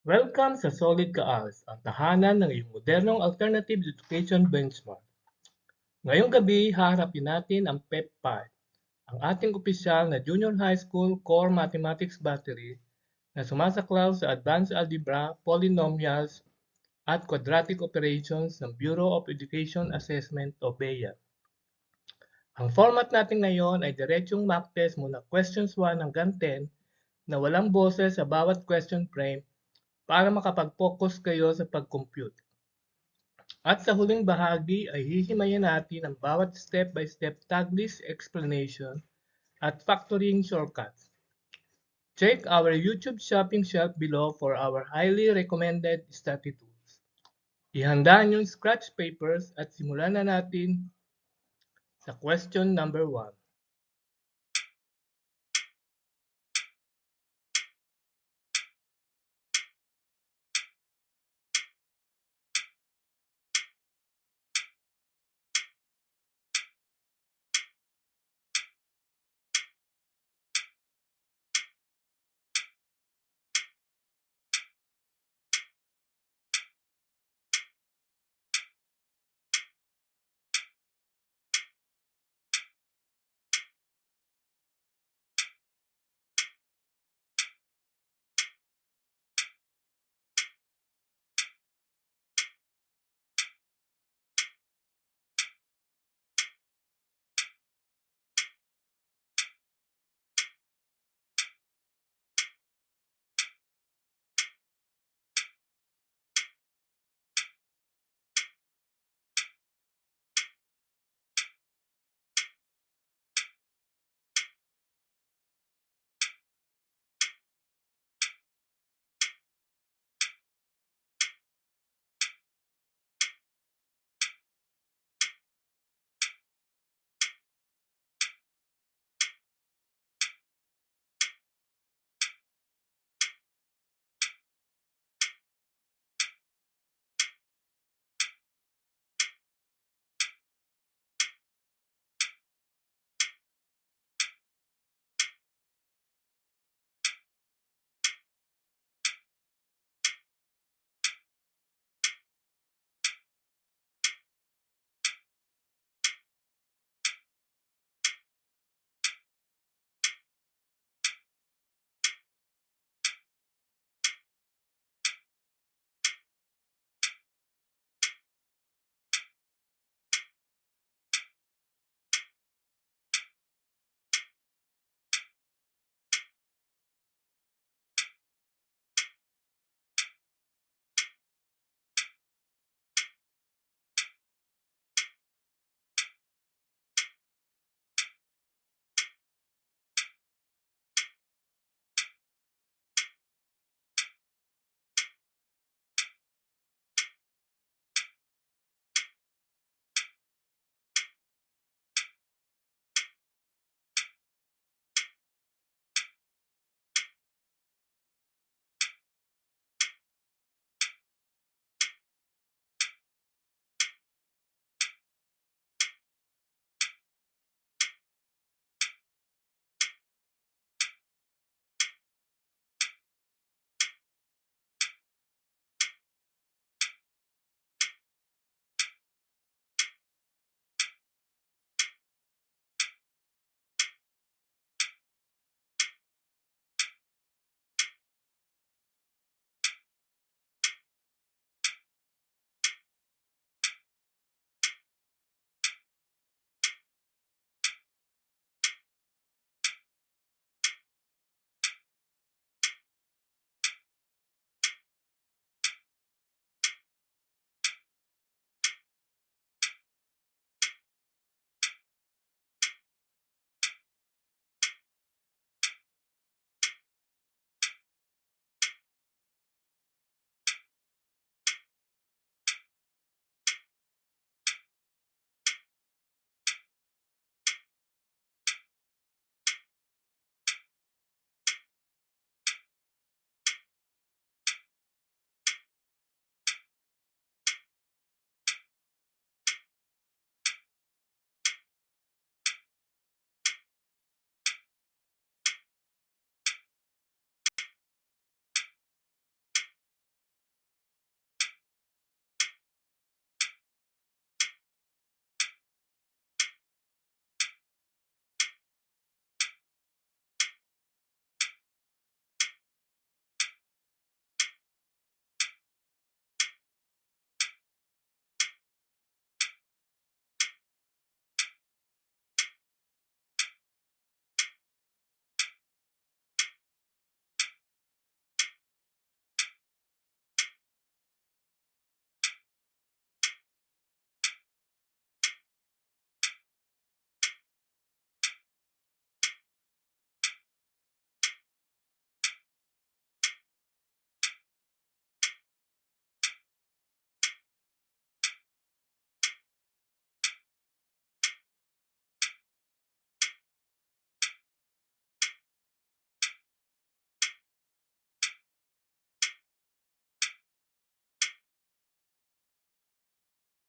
Welcome sa Solid Kaals, ang tahanan ng iyong modernong alternative education benchmark. Ngayong gabi, haharapin natin ang PEP 5, ang ating opisyal na Junior High School Core Mathematics Battery na sumasaklaw sa Advanced Algebra, Polynomials at Quadratic Operations ng Bureau of Education Assessment o BEA. Ang format natin ngayon ay diretsong mock test muna questions 1 hanggang 10 na walang boses sa bawat question frame para makapag-focus kayo sa pag-compute. At sa huling bahagi ay hihimayin natin ang bawat step-by-step tag list explanation at factoring shortcuts. Check our YouTube shopping shelf below for our highly recommended study tools. Ihanda niyong scratch papers at simulan na natin sa question number 1.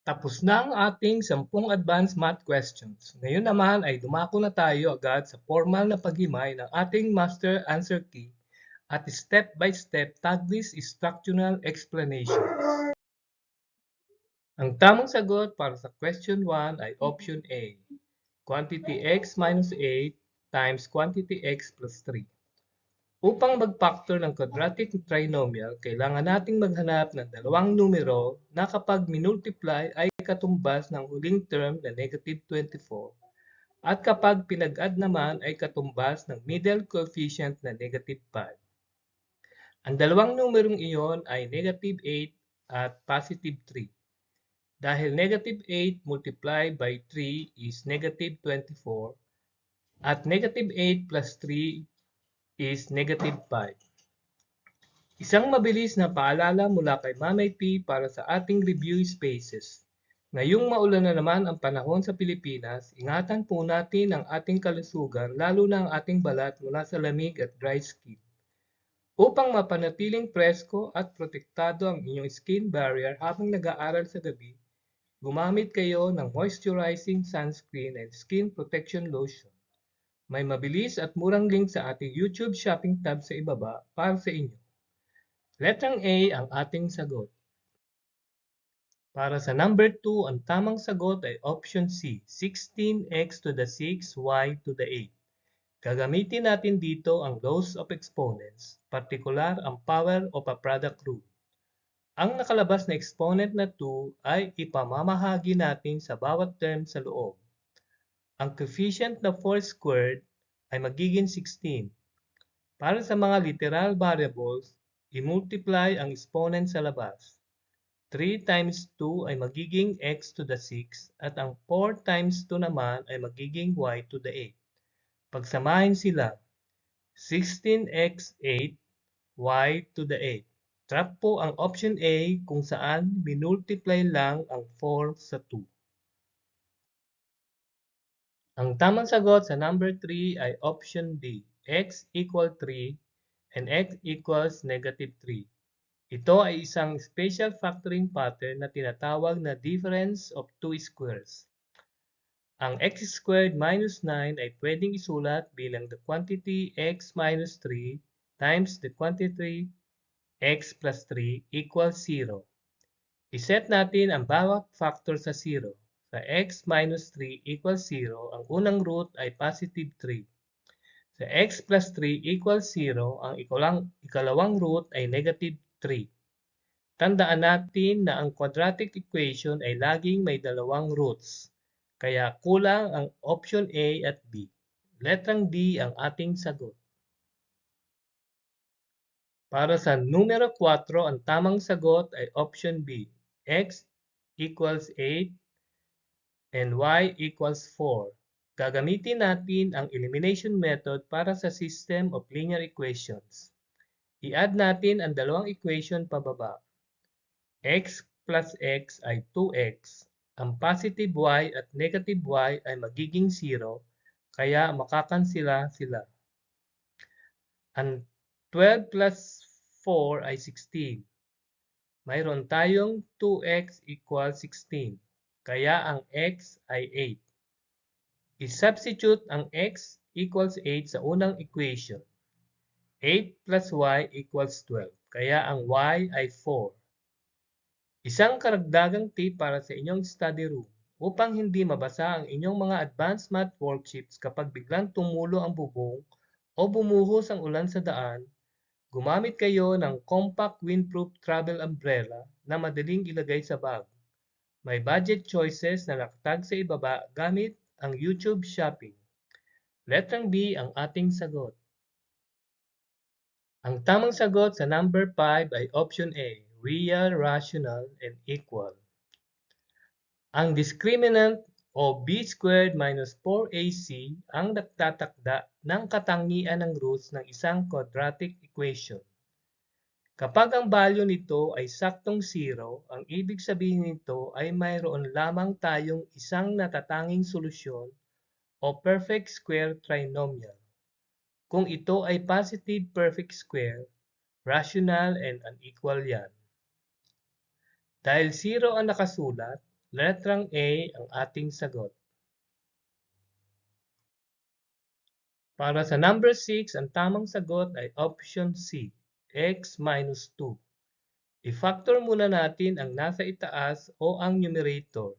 Tapos na ang ating 10 advanced math questions. Ngayon naman ay dumako na tayo agad sa formal na paghimay ng ating master answer key at step-by-step tag-list structural explanation. Ang tamang sagot para sa question 1 ay option A, quantity x minus 8 times quantity x plus 3. Upang mag-factor ng quadratic trinomial, kailangan nating maghanap ng dalawang numero na kapag minultiply ay katumbas ng huling term na negative 24 at kapag pinag-add naman ay katumbas ng middle coefficient na negative 5. Ang dalawang numerong iyon ay negative 8 at positive 3. Dahil negative 8 multiplied by 3 is negative 24 at negative 8 plus 3 is negative 5. Isang mabilis na paalala mula kay Mamay P para sa ating review spaces. Ngayong maulan na naman ang panahon sa Pilipinas, ingatan po natin ang ating kalusugan lalo na ang ating balat mula sa lamig at dry skin. Upang mapanatiling presko at protektado ang inyong skin barrier habang nag-aaral sa gabi, gumamit kayo ng moisturizing sunscreen and skin protection lotion. May mabilis at murang link sa ating YouTube shopping tab sa ibaba para sa inyo. Letrang A ang ating sagot. Para sa number 2, ang tamang sagot ay option C, 16x to the 6, y to the 8. Gagamitin natin dito ang laws of exponents, partikular ang power of a product rule. Ang nakalabas na exponent na 2 ay ipamamahagi natin sa bawat term sa loob. Ang coefficient na 4 squared ay magiging 16. Para sa mga literal variables, i-multiply ang exponent sa labas. 3 times 2 ay magiging x to the 6 at ang 4 times 2 naman ay magiging y to the 8. Pagsamahin sila, 16x 8, y to the 8. Trap po ang option A kung saan minultiply lang ang 4 sa 2. Ang tamang sagot sa number 3 ay option D, x equal 3 and x equals negative 3. Ito ay isang special factoring pattern na tinatawag na difference of two squares. Ang x squared minus 9 ay pwedeng isulat bilang the quantity x minus 3 times the quantity x plus 3 equals 0. Iset natin ang bawat factor sa 0. Sa x minus 3 equals 0, ang unang root ay positive 3. Sa x plus 3 equals 0, ang ikalawang root ay negative 3. Tandaan natin na ang quadratic equation ay laging may dalawang roots, kaya kulang ang option A at B. Letrang D ang ating sagot. Para sa numero 4, ang tamang sagot ay option B, x equals 8 and y equals 4. Gagamitin natin ang elimination method para sa system of linear equations. I-add natin ang dalawang equation pababa. X plus x ay 2x. Ang positive y at negative y ay magiging 0, kaya makakansela sila. Ang 12 plus 4 ay 16. Mayroon tayong 2x equals 16, kaya ang x ay 8. I-substitute ang x equals 8 sa unang equation. 8 plus y equals 12, kaya ang y ay 4. Isang karagdagang tip para sa inyong study room upang hindi mabasa ang inyong mga advanced math worksheets kapag biglang tumulo ang bubong o bumuhos ang ulan sa daan, gumamit kayo ng compact windproof travel umbrella na madaling ilagay sa bag. May budget choices na nakatag sa ibaba gamit ang YouTube shopping. Letrang B ang ating sagot. Ang tamang sagot sa number 5 ay option A, real, rational, and equal. Ang discriminant o b squared minus 4ac ang nagtatakda ng katangian ng roots ng isang quadratic equation. Kapag ang value nito ay saktong 0, ang ibig sabihin nito ay mayroon lamang tayong isang natatanging solusyon o perfect square trinomial. Kung ito ay positive perfect square, rational and unequal yan. Dahil 0 ang nakasulat, Letrang A ang ating sagot. Para sa number 6, ang tamang sagot ay option C, x minus 2. I-factor muna natin ang nasa itaas o ang numerator.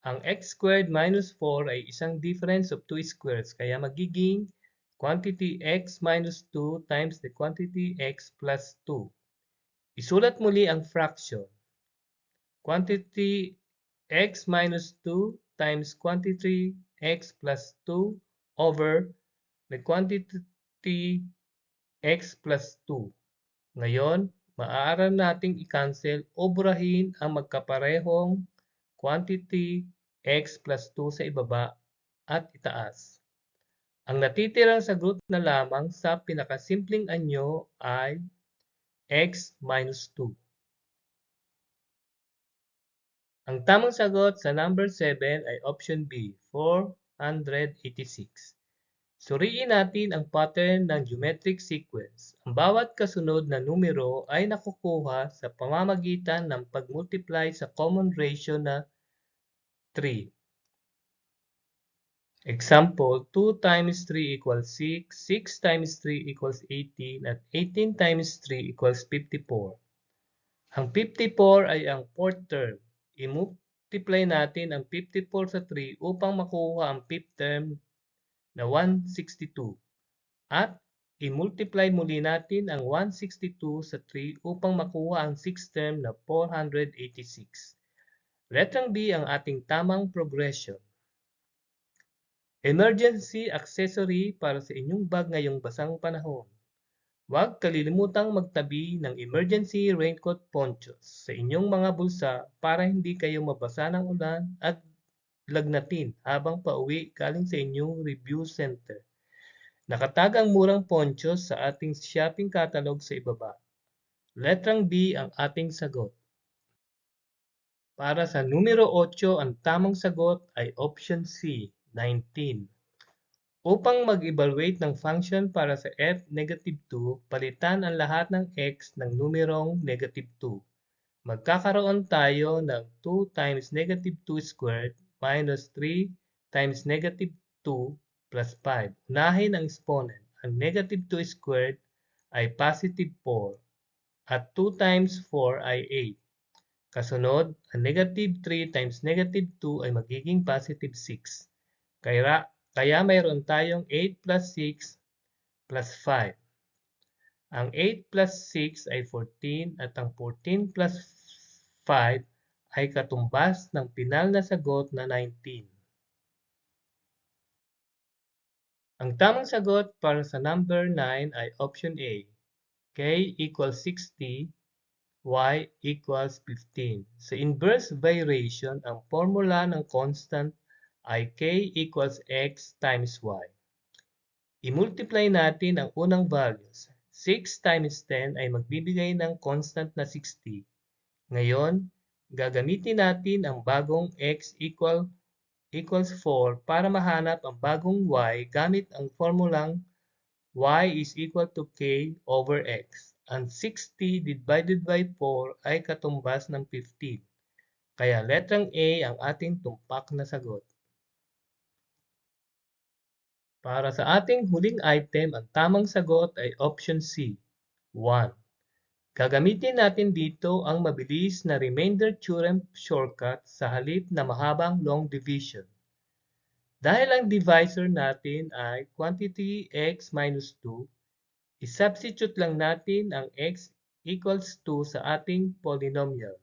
Ang x squared minus 4 ay isang difference of 2 squares, kaya magiging quantity x minus 2 times the quantity x plus 2. Isulat muli ang fraction. Quantity x minus 2 times quantity x plus 2 over the quantity x plus 2. Ngayon, maaari nating i-cancel o burahin ang magkaparehong quantity x plus 2 sa ibaba at itaas. Ang natitirang sagot na lamang sa pinakasimpleng anyo ay x minus 2. Ang tamang sagot sa number 7 ay option B, 486. Suriin natin ang pattern ng geometric sequence. Ang bawat kasunod na numero ay nakukuha sa pamamagitan ng pagmultiply sa common ratio na 3. Example, 2 times 3 equals 6, 6 times 3 equals 18, at 18 times 3 equals 54. Ang 54 ay ang fourth term. I-multiply natin ang 54 sa 3 upang makuha ang fifth term na 162. At i-multiply muli natin ang 162 sa 3 upang makuha ang sixth term na 486. Letrang B ang ating tamang progression. Emergency accessory para sa inyong bag ngayong basang panahon. Huwag kalilimutang magtabi ng emergency raincoat ponchos sa inyong mga bulsa para hindi kayo mabasa ng ulan at lagnatin habang pauwi galing sa inyong review center. Nakatag ang murang ponchos sa ating shopping catalog sa ibaba. Letrang B ang ating sagot. Para sa numero 8, ang tamang sagot ay option C, 19. Upang mag-evaluate ng function para sa f-2, palitan ang lahat ng x ng numerong -2. Magkakaroon tayo ng 2 times -2 squared minus 3 times -2 plus 5. Unahin ang exponent. Ang -2 squared ay positive 4 at 2 times 4 ay 8. Kasunod, ang -3 times -2 ay magiging positive 6. Kaya mayroon tayong 8 plus 6 plus 5. Ang 8 plus 6 ay 14 at ang 14 plus 5 ay katumbas ng pinal na sagot na 19. Ang tamang sagot para sa number 9 ay option A, k equals 60, y equals 15. Sa inverse variation, ang formula ng constant ay k equals x times y. I-multiply natin ang unang values. 6 times 10 ay magbibigay ng constant na 60. Ngayon, gagamitin natin ang bagong x equals 4 para mahanap ang bagong y gamit ang formulang y is equal to k over x. Ang 60 divided by 4 ay katumbas ng 15. Kaya letrang A ang ating tumpak na sagot. Para sa ating huling item, ang tamang sagot ay option C, 1. Gagamitin natin dito ang mabilis na remainder theorem shortcut sa halip na mahabang long division. Dahil ang divisor natin ay quantity x minus 2, isubstitute lang natin ang x equals 2 sa ating polynomial.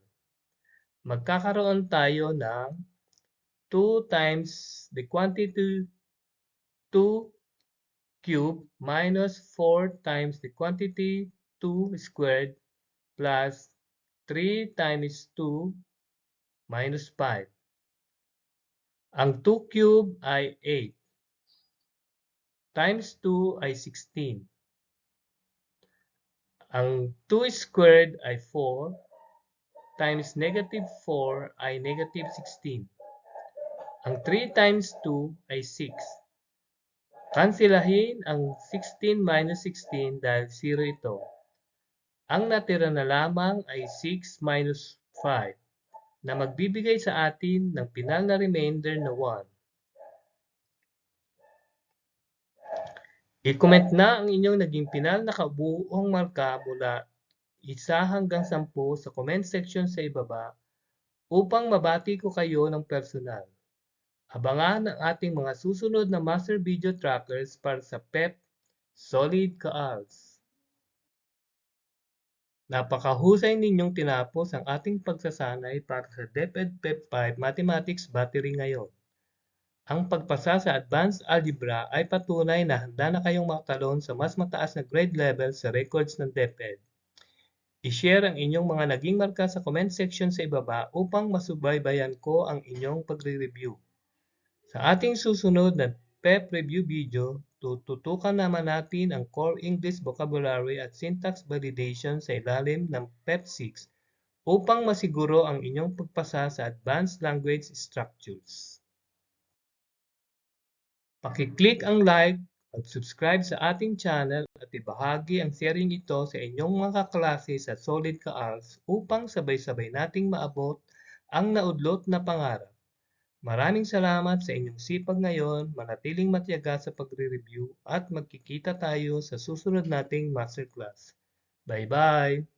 Magkakaroon tayo ng 2 times the quantity 2 cubed minus 4 times the quantity 2 squared plus 3 times 2 minus 5. Ang 2 cubed ay 8 times 2 ay 16. Ang 2 squared ay 4 times negative 4 ay negative 16. Ang 3 times 2 ay 6. Kansilahin ang 16 minus 16 dahil 0 ito. Ang natira na lamang ay 6 minus 5. na magbibigay sa atin ng pinal na remainder na 1. I-comment na ang inyong naging pinal na kabuuang marka mula 1 hanggang 10 sa comment section sa ibaba upang mabati ko kayo ng personal. Abangan ang ating mga susunod na master video trackers para sa PEP Solid Kaals. Napakahusay ninyong tinapos ang ating pagsasanay para sa DepEd PEP 5 Mathematics Battery ngayon. Ang pagpasa sa Advanced Algebra ay patunay na handa na kayong makatalon sa mas mataas na grade level sa records ng DepEd. I-share ang inyong mga naging marka sa comment section sa ibaba upang masubaybayan ko ang inyong pagre-review. Sa ating susunod na PEP review video, tututukan naman natin ang core English vocabulary at syntax validation sa ilalim ng PEP 6 upang masiguro ang inyong pagpasa sa advanced language structures. Paki-click ang like at subscribe sa ating channel at ibahagi ang sharing ito sa inyong mga kaklase sa Solid Kaals upang sabay-sabay nating maabot ang naudlot na pangarap. Maraming salamat sa inyong sipag ngayon, manatiling matiyaga sa pagre-review at magkikita tayo sa susunod nating masterclass. Bye-bye!